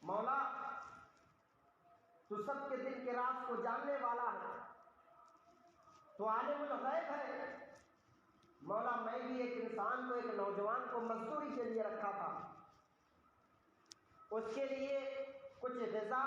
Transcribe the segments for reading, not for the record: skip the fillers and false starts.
مولا تو سب کے دل کے راز کو جاننے والا ہے، تو عالم الغیب ہے۔ مولا میں بھی ایک انسان کو، ایک نوجوان کو مزدوری کے لیے رکھا تھا، اس کے لیے کچھ غذا،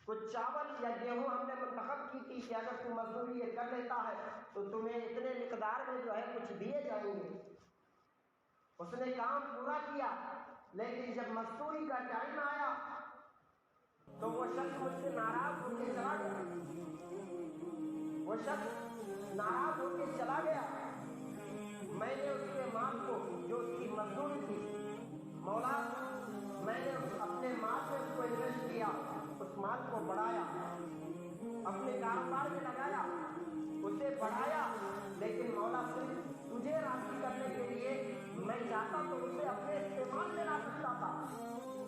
کچھ چاول یا گیہوں ہم نے منتخب کی تھی کہ اگر تم مزدوری یہ کر لیتا ہے تو تمہیں اتنے مقدار میں جو ہے کچھ دیے جائیں گے۔ اس نے کام پورا کیا، لیکن جب مزدوری کا ٹائم آیا تو وہ شخص مجھ سے ناراض ہو کے چلا گیا، وہ شخص ناراض ہو کے چلا گیا۔ میں نے اس کے مال کو، جو اس کی مزدوری تھی، مولا میں نے اپنے مال سے اس کو انویسٹ کیا، اس مال کو بڑھایا، اپنے کاروبار میں لگایا، اسے بڑھایا، لیکن مولا صرف تجھے راضی کرنے کے لیے میں چاہتا تو اسے اپنے استعمال میں لا سکتا تھا،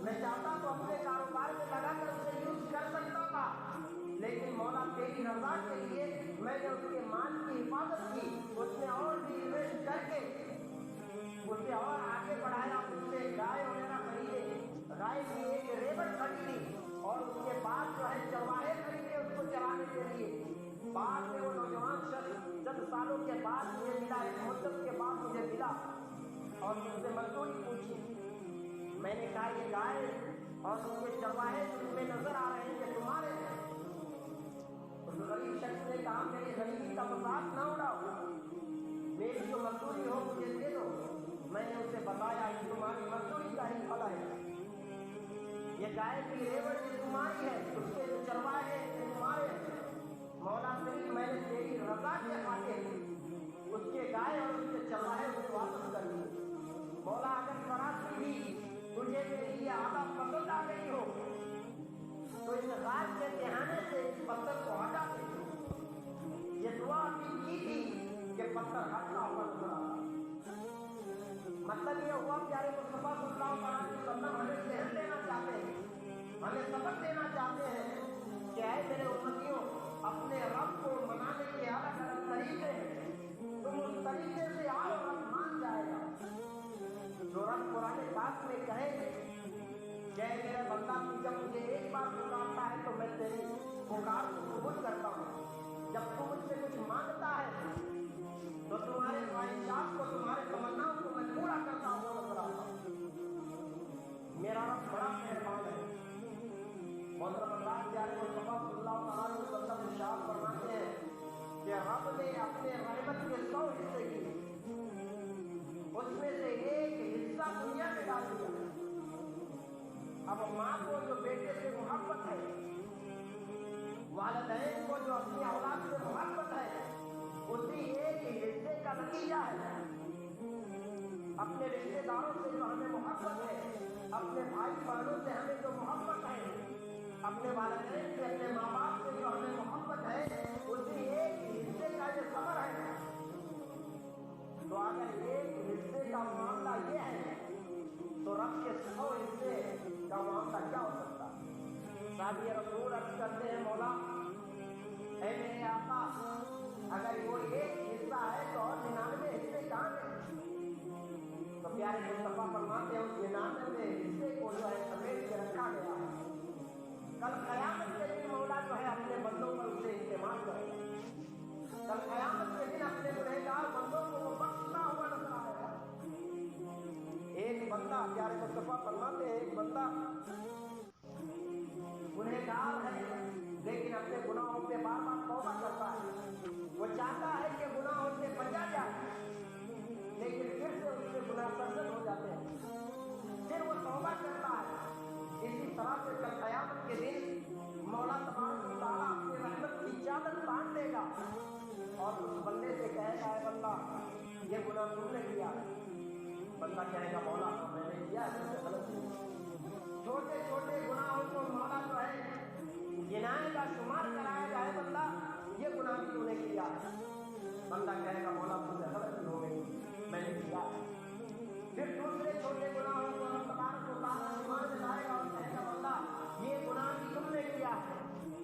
میں چاہتا تو اپنے کاروبار میں لگا کر اسے یوز کر سکتا تھا، لیکن مولا تیری رضا کے لیے میں نے اس کے مال کی حفاظت کی، اس نے اور بھی انویسٹ کر کے اسے اور آگے بڑھایا، اس سے گائے وغیرہ خریدے، گائے کی ایک ریبٹ خریدی اور اس کے بعد جو ہے چرواہے خریدے اس کو چرانے کے لیے۔ بعد میں وہ نوجوان شخص چند سالوں کے بعد مجھے ملا، ایک مدت کے بعد مجھے ملا اور مجھ سے مزدوری پوچھی۔ میں نے کہا یہ گائے اور اس کے چرواہے جن میں نظر آ رہے ہیں کہ تمہارے ہیں۔ اس غریب شخص نے کہا میری غریبی کا مذاق نہ اڑاؤ، میری جو مزدوری ہو مجھے دے دو۔ میں نے اسے بتایا کہ تمہاری مزدوری کا ہی پھل ہے، یہ گائے کی ریوڑ بھی تمہاری ہے، اس کے جو چرواہے ہیں تمہارے ہیں۔ مولا صرف میں نے تیری رضا کے خاطر اس کے گائے اور اس کے چرواہے کو واپس کر دیے۔ مولا اگر فراخی بھی تجھے میری یہ عادت پسند آ گئی ہو تو اس غار کے دہانے سے اس پتھر کو ہٹا دے۔ یہ دعا بھی کی تھی کہ پتھر ہٹنا ہوا نظر آتا۔ مطلب یہ ہوا پیارے مصطفیٰ صلی اللہ علیہ وسلم ہمیں ذہن دینا چاہتے ہیں، ہمیں سبق دینا چاہتے ہیں کہ اے میرے امتیوں، اپنے رب کو منانے کے الگ الگ طریقے ہیں، تم اس طریقے سے آؤ، رب مان جائے گا۔ جو رب قرآن پاک میں کہے کہ اے میرا بندہ تو جب مجھے ایک بار پکارتا ہے تو میں تیری پکار کو قبول کرتا ہوں، جب تو مجھ سے کچھ مانگتا ہے تو تمہارے خواہشات کو، تمہارے تمناؤں کو میں پورا کرتا ہوں نظر آتا ہوں۔ میرا رب بڑا مہربان ہے۔ محترم اللہ پیارے مصطفیٰ صلی اللہ علیہ وسلم ارشاد فرماتے ہیں کہ رب نے اپنے رحمت کے 100 حصے کیے، اس میں سے ایک حصہ دنیا میں ڈال دیا۔ اب ماں کو جو بیٹے سے محبت ہے، والدین کو جو اپنی اولاد سے محبت ہے، اسی ایک حصے کا نتیجہ ہے۔ اپنے رشتے داروں سے جو ہمیں محبت ہے، اپنے بھائی بہنوں سے ہمیں جو محبت ہے، اپنے والدین سے، اپنے ماں باپ سے جو ہمیں محبت ہے، اسی ایک حصے کا یہ ثمر ہے۔ تو اگر ایک حصے کا معاملہ یہ ہے تو رب کے 100 حصے کا معاملہ کیا ہو سکتا ہے؟ صحابی رسول عرض کرتے ہیں مولا اے میرے آقا، اگر وہ ایک حصہ ہے تو اور 99 حصے کہاں ہیں؟ تو پیارے مصطفیٰ فرماتے ہیں اس 99 حصے کو جو ہے سمیٹ کے رکھا گیا ہے، کل قیامت کے دن مولا جو ہے اپنے بندوں پر اسے استعمال کرے گا۔ کل قیامت کے دن اپنے گنہگار بندوں کو وہ بخشتا ہوا نظر آئے گا۔ ایک بندہ، پیارے مصطفیٰ فرماتے ہیں ایک بندہ گنہگار ہے لیکن اپنے گناہوں پہ بار بار توبہ کرتا ہے، وہ چاہتا ہے کہ گناہوں سے بچا جائے، لیکن پھر سے اس سے گناہ سرزد ہو جاتے ہیں، پھر وہ توبہ کرتا ہے۔ اسی طرح سے کل قیامت کے دن مولا تبارک و تعالیٰ اپنی رحمت کی چادر باندھ دے گا اور اس بندے سے کہے گا اے بندہ یہ گناہ تم نے کیا ہے۔ بندہ کہے گا مولا میں نے کیا ہے، مجھ سے غلط کیا۔ چھوٹے چھوٹے گناہوں کو مولا جو ہے گنائے گا، شمار کرائے گا، اے بندہ یہ گناہ بھی تو نے کیا ہے۔ بندہ کہے گا مولا مجھ سے غلطی ہو گئی، میں نے کیا ہے۔ پھر دوسرے چھوٹے گناہوں کو اللہ تبارک و تعالیٰ شمار میں لائے گا اور کہے گا بندہ یہ گناہ بھی تم نے کیا ہے۔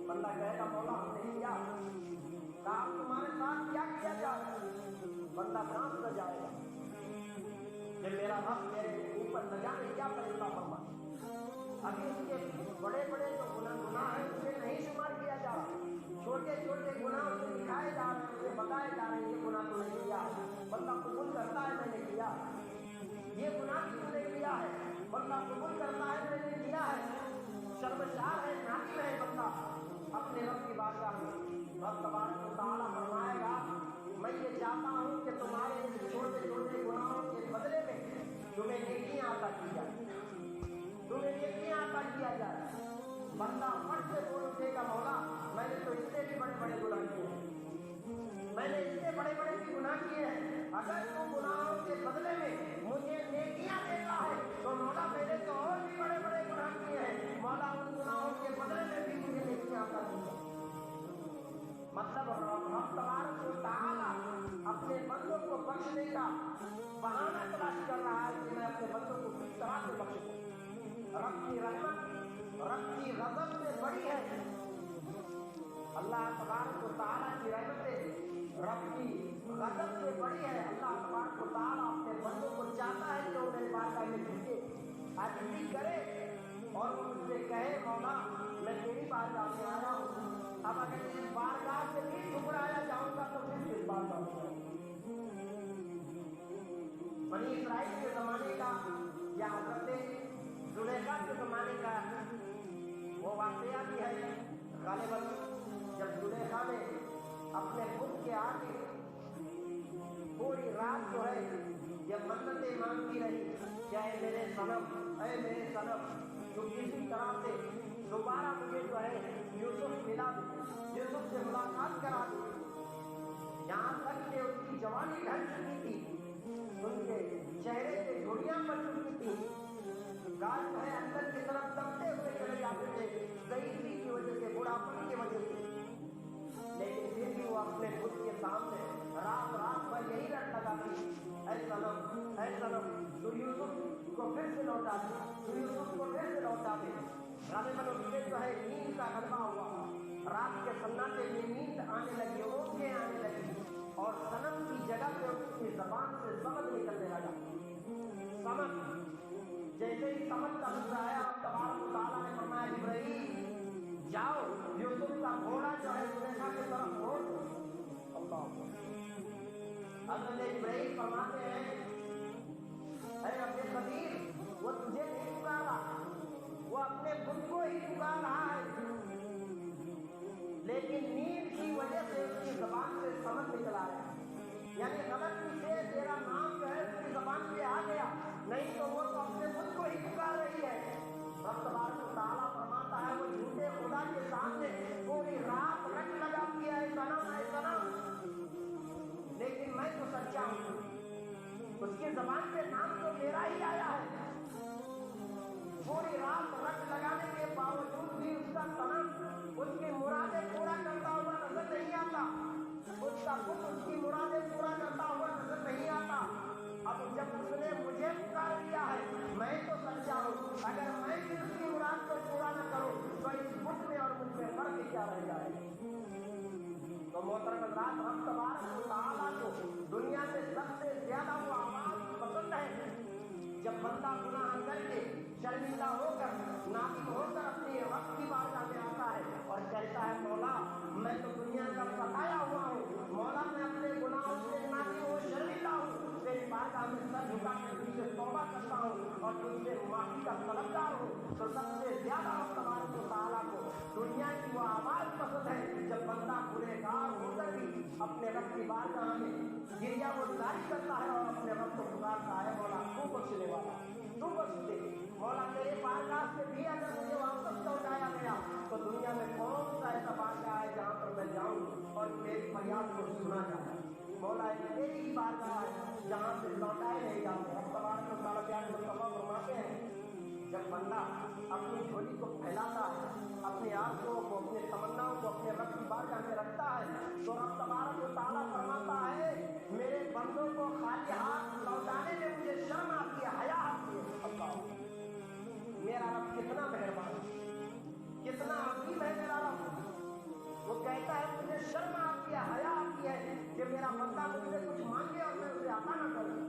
بندہ کہے گا مولا ہم نے کیا ہے۔ کہا تمہارے ساتھ کیا کیا جائے؟ بندہ کام کر جائے گا کہ میرا رب میرے اوپر نہ جانے کیا فیصلہ فرمائے۔ ابھی یہ گناہ کیوں نہیں کیا ہے؟ بندہ قبول کرتا ہے میں نے کیا ہے، شرمسار ہے، نادم ہے بندہ اپنے رب کی بارگاہ میں. رب تبارک و تعالیٰ فرمائے گا میں یہ چاہتا ہوں کہ تمہارے ان چھوٹے چھوٹے گناہوں کے بدلے میں تمہیں نیکیاں عطا کی جائے، تمہیں نیکیاں عطا کیا جائے. بندہ فٹ سے بول اٹھے گا مولا میں نے تو اس سے بھی بڑے بڑے گناہ کیے ہیں، میں نے اس سے بڑے بڑے بھی گناہ کیے ہیں، اگر تو گناہوں کے بدلے میں مجھے نیکیاں دیتا ہے تو مولا میں نے تو اور بھی بڑے بڑے گناہ کیے ہیں، مولا ان گناہوں کے بدلے میں بھی مجھے نیکیاں عطا کی جائے. مطلب رب تبارک و تعالیٰ اپنے بندوں کو بخشنے کا بہانہ تلاش کر رہا ہے کہ میں اپنے بندوں کو کس طرح سے بخشوں. رب کی رحمت رب کی غضب سے بڑی ہے. اللہ تبارک و تعالیٰ کی رحمت رب کی غضب سے بڑی ہے. اللہ تبارک و تعالیٰ اپنے بندوں کو چاہتا ہے کہ وہ میرے بارگاہ میں جھکے عاجزی کرے اور وہ مجھ سے کہے مولا میں تیری بارگاہ میں آیا ہوں، اب اگر اس بارگاہ سے بھی ٹھکرایا جاؤں گا تو پھر کس بارگاہ میں جاؤں گا. بنی اسرائیل کے زمانے کا یا حضرت زلیخا کے زمانے کا وہ واقعہ بھی ہے. غالباً جب زلیخا نے اپنے خود کے آگے پوری رات جو ہے یہ منتیں مانگتی رہی کہ اے میرے صنم، اے میرے صنم تو کسی طرح سے دوبارہ مجھے جو ہے یوسف ملا دے، یوسف سے ملاقات کرا دے. یہاں تک کہ اس کی جوانی ڈھل چکی تھی، ان کے چہرے پہ جھڑیاں پڑ چکی تھی، گال جو ہے اندر کی طرف دبتے ہوئے چلے جاتے تھے ضعیفی کی وجہ سے، بڑھاپن کی وجہ سے. لیکن پھر بھی وہ اپنے خود کے سامنے رات رات بھر یہی رٹ لگاتی اے صنم، اے صنم تو یوسف کو پھر سے لوٹا دے، تو یوسف کو پھر سے لوٹا دے. غالباً اس سے جو ہے نیند کا غلبہ ہوا، رات کے سناٹے میں نیند آنے لگی، اونگیں آنے لگی اور صنم کی جگہ پہ اس کی زبان سے سمجھ نکلنے لگا. سمجھ جیسے ہی سمجھ کا لفظ آیا تبارک و تعالیٰ نے فرمایا جبرائیل جاؤ یوسف کا گھوڑا جو ہے زلیخا کی طرف موڑ دو. اللہ حضرت جبرائیل فرماتے ہیں اے رب قدیر وہ تجھے نہیں پکارا، وہ اپنے خود کو ہی پکار رہا ہے، لیکن نیند کی وجہ سے اس کی زبان سے سمجھ نکل آیا، یعنی غلطی سے تیرا نام جو ہے اس کی زبان پہ آ گیا، نہیں تو وہ تو اپنے خود کو ہی پکار رہی ہے. رب تبارک و تعالیٰ فرماتا ہے وہ جھوٹے خدا کے سامنے پوری رات رٹ لگاتی ہے اے صنم، لیکن میں تو سچا ہوں، اس کی زبان پہ نام تو میرا ہی آیا ہے. پوری رات رٹ لگانے کے باوجود بھی اس کا صنم اس کی مرادیں پورا کرتا ہوا نظر نہیں آتا، اس کا خود اس کی مرادیں پورا کرتا ہوا نظر نہیں آتا. اب جب اس نے مجھے پکار لیا ہے میں تو سچا ہوں، اگر میں بھی اس کی مراد کو پورا نہ کروں تو اس بت میں اور مجھ میں فرق کیا رہ جائے. تو محترم حضرات رب تبارک و تعالیٰ کو دنیا میں سب سے زیادہ وہ آواز پسند ہے جب بندہ گناہ کر کے شرمندہ ہو کر نادم ہو کر اپنے رب کی بارگاہ میں آتا ہے اور کہتا ہے مولا میں تو دنیا کا ستایا ہوا ہوں، مولا میں اپنے گناہوں سے نادم ہوں، شرمندہ ہوں، تیری بارگاہ میں سر جھکا کے تجھ سے توبہ کرتا ہوں اور تجھ سے معافی کا طلبگار ہوں. تو سب سے زیادہ رب تبارک و تعالیٰ کو دنیا کی وہ آواز پسند ہے جب بندہ گنہگار ہو کر بھی اپنے رب کی بارگاہ میں گریہ وہ جاری کرتا ہے اور اپنے رب کو پکارتا ہے مولا تو بخشنے والا، تو بخش دے مولا، تیرے بارگاہ سے بھی اگر مجھے واپس لوٹایا گیا تو دنیا میں کون سا ایسا بارگاہ ہے جہاں پر میں جاؤں اور میری فریاد کو سنا جائے. مولا تیری ہی بارگاہ ہے جہاں سے لوٹائے نہیں جاتے. رب تبارک و تعالیٰ پیارے مصطفیٰ فرماتے ہیں جب بندہ اپنی جھولی کو پھیلاتا ہے، اپنی آرزوؤں کو، اپنے تمناؤں کو اپنے رب کی بارگاہ میں رکھتا ہے تو رب تبارک و تعالیٰ فرماتا ہے میرے بندوں کو خالی ہاتھ لوٹانے میں مجھے شرم آتی ہے، حیا آتی ہے. اللہ میرا رب کتنا مہربان ہے، کتنا عظیم ہے میرا رب. وہ کہتا ہے مجھے شرم آتی ہے، حیا آتی ہے کہ میرا بندہ مجھ سے کچھ مانگے اور میں اسے عطا نہ کروں.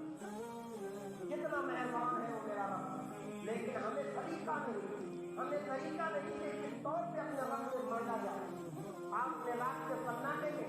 کتنا مہربان ہے وہ میرا رب. لیکن ہمیں طریقہ نہیں کہ کس طور پہ اپنے رب سے مانگا جائے. آپ نے رات کے سناٹے میں